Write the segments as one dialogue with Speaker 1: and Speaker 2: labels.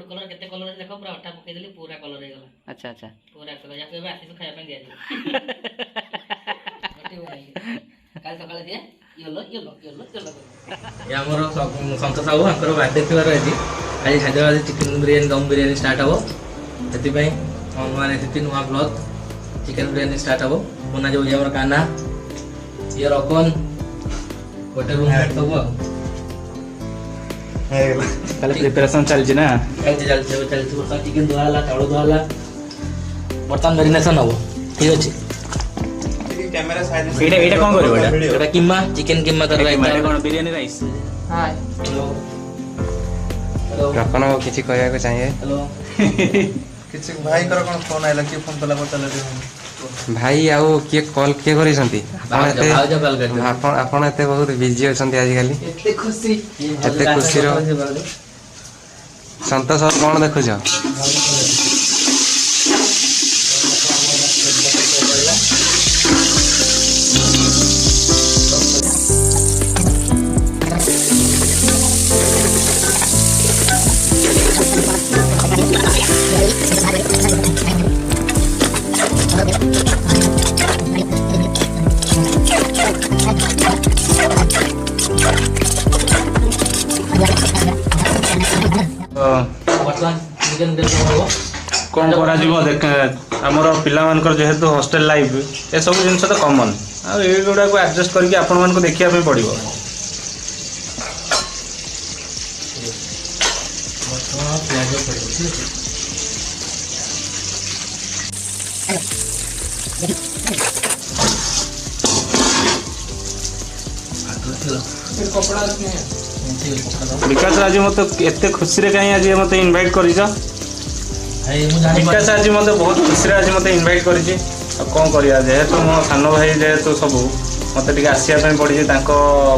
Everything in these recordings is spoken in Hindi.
Speaker 1: कलर केते कलर देखो पूरा अठा पके देली पूरा कलर हे गला।
Speaker 2: अच्छा अच्छा
Speaker 1: पूरा कलर या के आसी खाया पे दिया काल सकाळे दिए येलो येलो येलो येलो ये हमर संतोष बाबू हमर बर्थडे थिबार अछि आज हैदराबाद चिकन बिरयानी दम बिरयानी स्टार्ट हबो सेति पई माने सेति नुवा ब्लॉग चिकन बिरयानी स्टार्ट हबो बना जो हमर काना ये रकन गोटे रूम सेट सब
Speaker 2: ताले प्रिपरेशन चल छी ना
Speaker 1: चल बर्तन चिकन धुआला चाउल धुआला बर्तन मैरिनेशन हबो ठीक अछि
Speaker 3: कैमरा साइड
Speaker 2: एटा कोन करबो
Speaker 1: एटा किम्मा चिकन किम्मा तर राइस
Speaker 2: कोन biryani rice
Speaker 1: hi hello hello
Speaker 3: रखना किछि कहया को चाहिए
Speaker 1: हेलो
Speaker 3: किछि भाई कर कोन फोन आइला कि फोन कला चला भाई आउ के कॉल के करी संती आपण एते बहुत बिजी होसंती आज काली एते खुशी रो संतोष और कोन देखु छ
Speaker 4: कौन करा देख आमर पिलामानकर जेहेतु हॉस्टल लाइफ ए सब जिन तो कमन आगुड़ा को एडजस्ट करके आपण मान देखा पड़ो विकास आज मत एत खुशी कहीं आज मत इनवाइट कर विकास आज मत बहुत खुशी आज मत इनवाइट कर कौन करा जेहेतु मो सान भाई जेहेतु सब मत आसवाई पड़ी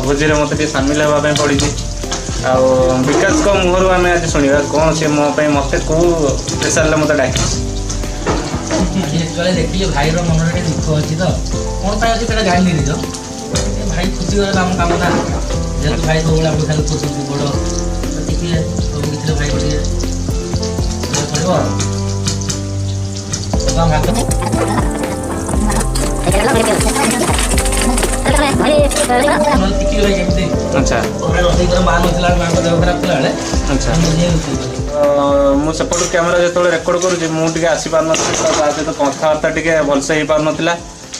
Speaker 4: भोजी में मत सामिल होगापी पड़ी आ विकास मुहर आम आज शुणा कौन सी मो मत कौ स्पेशल मत डाक
Speaker 1: देखिए भाई मन दुख अच्छी तो कौन अच्छी जानी भाई खुशी गला काम ना जेहेतु भाई सब भाई खाली खुशी बड़ देखिए सब किसी भाई
Speaker 4: मुझे कैमेरा जो रेकर्ड करुँच मुझे आसी पार सहित कथबार्ता टे भलसे हो पार ना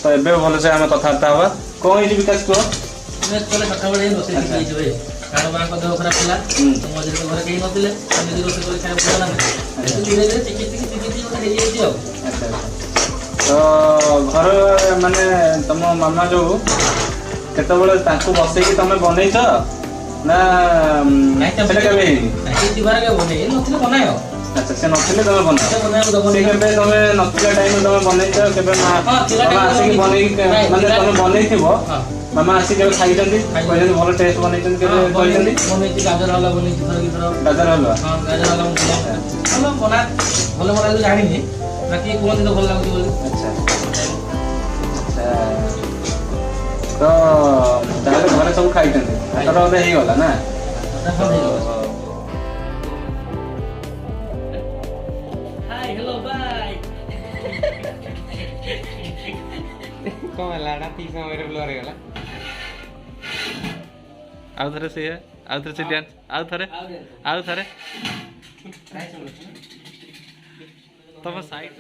Speaker 4: तो एवं भलसे आम कथबार्ता हवा कौन है विकास कह तो घर माने तुम मामा जो केत बसई तुम बनईच ना अच्छा से नथिले तुम बना से केबे तुम नथिला टाइम तुम बनईच केबे मामा आसी बनै माने तुम बनई थिबो मामा आसी केबे खाइ जंदी कहले भलो टेस्ट बनई जंदी केबे कहै जंदी
Speaker 1: बनई गाजर हलवा बनई थोर की थोर
Speaker 4: गाजर हलवा
Speaker 1: हां गाजर हलवा भलो बना भलो बना तो जानि नि बाकी कोन तो भल लागु बोली
Speaker 4: अच्छा अच्छा तो ताले घरे सब खाइ जंदी तो होते ही होला ना
Speaker 1: हाय हेलो बाय
Speaker 3: कौन लाडा 30 मेरे ब्लर गला
Speaker 4: आउ थरे से डांस आउ थरे तब साइड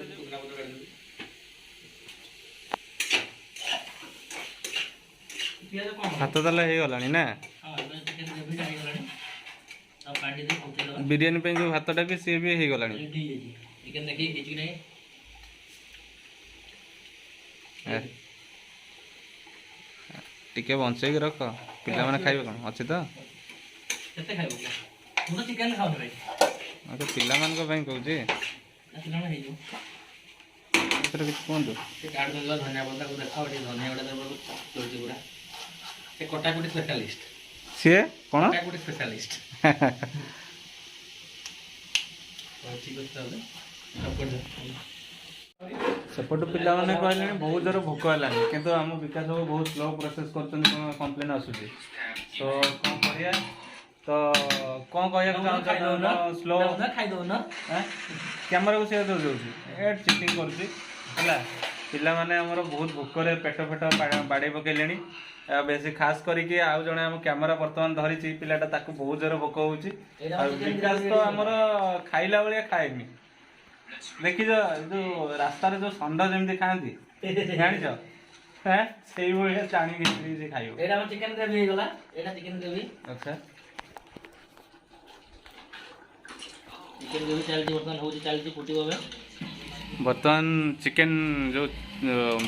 Speaker 4: हाथ ताला हो गलानी ना बिरयानी पे जो भातटा भी सी भी हो गलानी
Speaker 1: चिकन देखि किछि नै
Speaker 4: टिके बंचै रख पिला माने खाइबे कोन अछि त
Speaker 1: केते खाइबो पूरा चिकन खाउ रे
Speaker 4: तो पिला मान को भाई कहू जे
Speaker 1: पिला हे जो
Speaker 4: तर किछ कोंदो
Speaker 1: से काट देला धनिया पत्ता को देखाओ टे धनिया पत्ता देबो तोरती पूरा से कटाकुटी स्पेशलिस्ट
Speaker 4: से कोन
Speaker 1: कटाकुटी स्पेशलिस्ट ठीक अछि
Speaker 4: सेपट पिला माने कहले बहुत जोर भोक हलानी किंतु हम विकास बहुत स्लो प्रोसेस करछन कंप्लेन आसुची तो कोन करिया तो कौन कहना चाहूँ स्लो
Speaker 1: खाईदौन
Speaker 4: कैमरा को से चिटिंग करुँची पिला माने हमर बहुत भोकरे पेट फेट बाड़े पकेले बेसी खास करके आउ जने हम कैमरा वर्तमान धरी पिलाटा ताकू बहुत जोर भोक होउची विकास तो हमर खाइला बेले खाएनी देखी जो रास्ता रे जो षंड जेमती खाती जानिछ हैं सेही भलिया चाणी घेतरी जे खाइयो
Speaker 1: एडा हम चिकन ग्रेवी हे गला एडा चिकन ग्रेवी
Speaker 4: अच्छा
Speaker 1: चिकन ग्रेवी चलती वर्तमान होची चलती फुटी होबे
Speaker 4: वर्तमान चिकन जो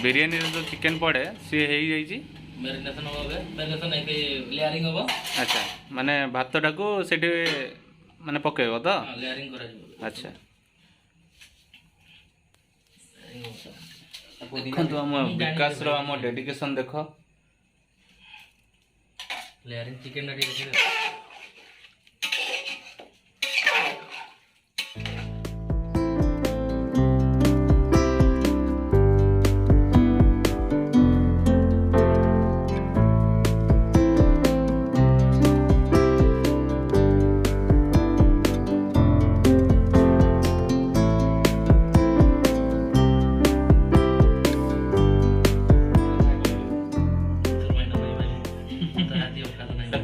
Speaker 4: बिरयानी जो चिकन पड़े सी हो जाइए
Speaker 1: मैरिनेशन होबे मैरिनेशन एके लेयरिंग होबो
Speaker 4: अच्छा माने भात टाको सेठी माने पकेबो तो
Speaker 1: हां लेयरिंग करा जिवो
Speaker 4: अच्छा देखो हम विकास रो हम डेडिकेशन देखो
Speaker 1: लेयरिंग चिकन रेडी देखिए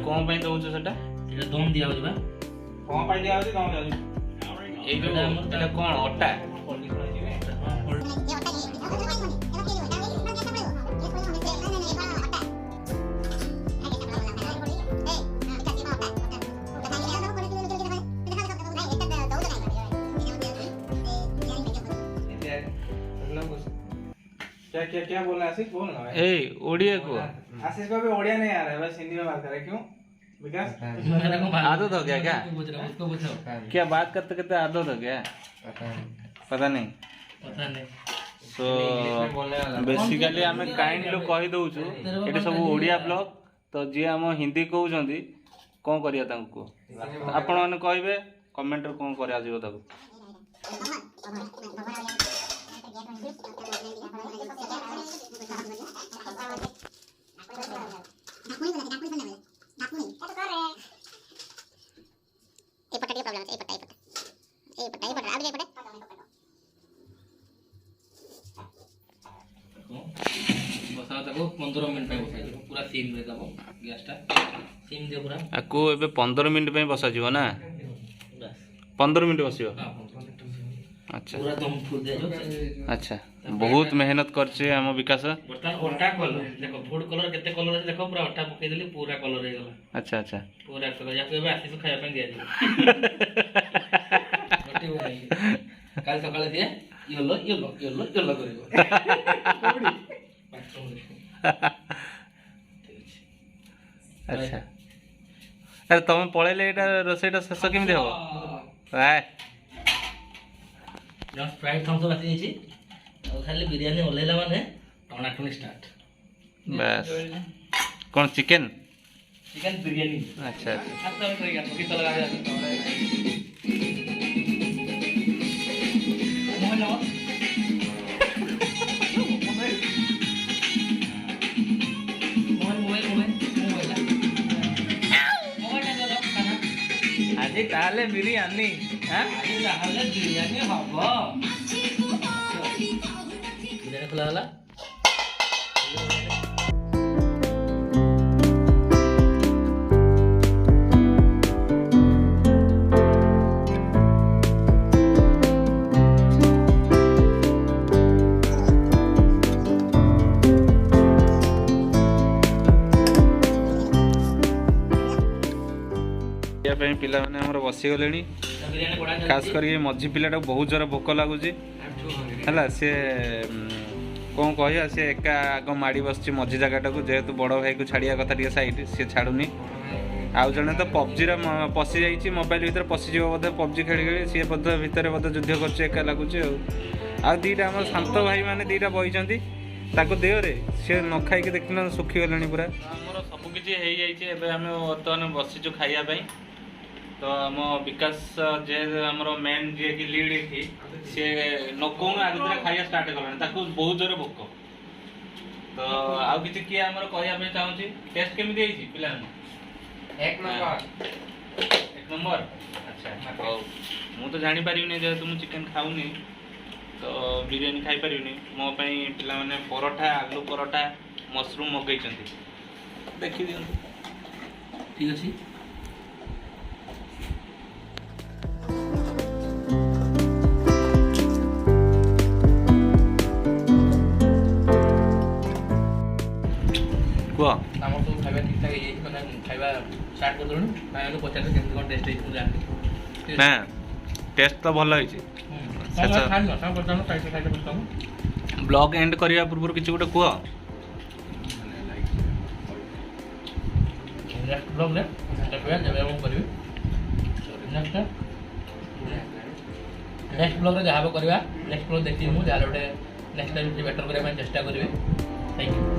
Speaker 4: कौन पे दउछ सेटा
Speaker 1: एटा दम दिया होबा
Speaker 4: कौन पे दिया होछ दम दिया ए जो एटा कोन अटा
Speaker 2: क्या क्या क्या बोलना आशीष बोल ना भाई
Speaker 4: ए ओडिया को
Speaker 2: आशीष भाई ओडिया नहीं आ रहा है बस हिंदी में बात कर रहे क्यों विकास
Speaker 4: आदत हो गया क्या
Speaker 1: पूछ रहा उसको पूछो
Speaker 4: क्या बात करते करते आदत हो गया पता नहीं तो बेसिकली आम काइंडली कही दउछु एटी सब ओडिया ब्लॉग तो जी हम हिंदी कहउछंदी कोन करिया तांको आपण माने कहबे कमेंट रे कोन करिया जिवो ताको
Speaker 1: बसा ताको 15 मिनिट पे बसा दियो पूरा सिम रे दबो गैस टा सिम दियो पूरा
Speaker 4: आको एबे 15 मिनिट पे बसा जिवो ना
Speaker 1: बस
Speaker 4: 15 मिनिट बसियो
Speaker 1: हां 15 मिनिट
Speaker 4: अच्छा
Speaker 1: पूरा दम फुल दे जो
Speaker 4: अच्छा बहुत मेहनत करछे हम विकास
Speaker 1: बर्तन ओटा कलर देखो फूड कलर केते कलर है देखो पूरा ओटा पके देली पूरा कलर हे गला
Speaker 4: अच्छा अच्छा
Speaker 1: पूरा कलर या तो आसी से खाया पे दिया जी रोटी बनाई काल सकाळे दिए येलो येलो येलो येलो करियो
Speaker 4: अच्छा अरे तुम पळेले एटा रोसेटा शेष केमि हो hi
Speaker 1: just fried thumbs up आसी छी और खाली बिरयानी ओलेला माने टनाटनी स्टार्ट
Speaker 4: बस कौन चिकन
Speaker 1: चिकन बिरयानी
Speaker 4: अच्छा अच्छा
Speaker 1: अच्छा ट्राई कर कितना लगा है मोहन
Speaker 2: আজি তাহলে বিরিয়ানি হ্যাঁ
Speaker 1: তাহলে বিরিয়ানি হবো বিরিয়ানি খোলা হলা
Speaker 4: पिला माने हमर बसी गलेनी खास करके मझी पिलाटा बहुत जोर भोक लगुच है सी कौन कह सी एका आग माड़ी बस मझी जगटा को जेहेतु बड़ भाई को छाड़िया कथा टे सैड सी छाड़ुनी आउ जड़े तो पबजी पशि जा मोबाइल भर पशिज बोधे पबजी खेली खेली सी भितर बोधे युद्ध कर एका लगुच आ दीटा आम शांत भाई मैंने दीटा बही देहरे सी न खाई देखना सुखी गले पूरा आमर सबकि हो बर्तमान बसीचु खाइबा तो आम विकास जे आमर मेन जी की लीड थी सी नकौन आगे खाइया स्टार्ट कला बहुत जोर भोक तो आउ कि आमर कहवाई चाहूँगी टेस्ट केमी पिला
Speaker 3: एक नंबर
Speaker 4: नंबर अच्छा हौ मु तो जानी पारिनी जेहेतु मु चिकन खाऊनी तो बिरियानी खाई पारिनी मो पई पिला माने परोठा आलू परोठा मशरूम मगैचंती देखि दियंतु
Speaker 1: ठीक अछि
Speaker 4: कुआ
Speaker 1: ଆମର ସବୁ ଖାଇବା ଠିକ୍ ଠାକ୍ ହେଇଯାଇଛି ମାନେ ଖାଇବା ଷ୍ଟାର୍ଟ କରିଦେଲୁଣି ଭାଇମାନଙ୍କୁ ପଚାରିଲେ କେମିତି କ'ଣ ଟେଷ୍ଟ ହେଇଛି ମୁଁ ଜାଣିନି
Speaker 4: ନା टेस्ट तो भल होइछि ब्लॉग एंड करिया पूर्व किछि गोटे कुआ
Speaker 1: नेक्स्ट ब्लॉग रे देखबे जबे हम करबे नेक्स्ट ब्लॉग रे जहाबो करबा नेक्स्ट ब्लॉग देखि मु जाले गोटे नेक्स्ट टाइम बेटर करे मैं चेष्टा करबे थैंक यू।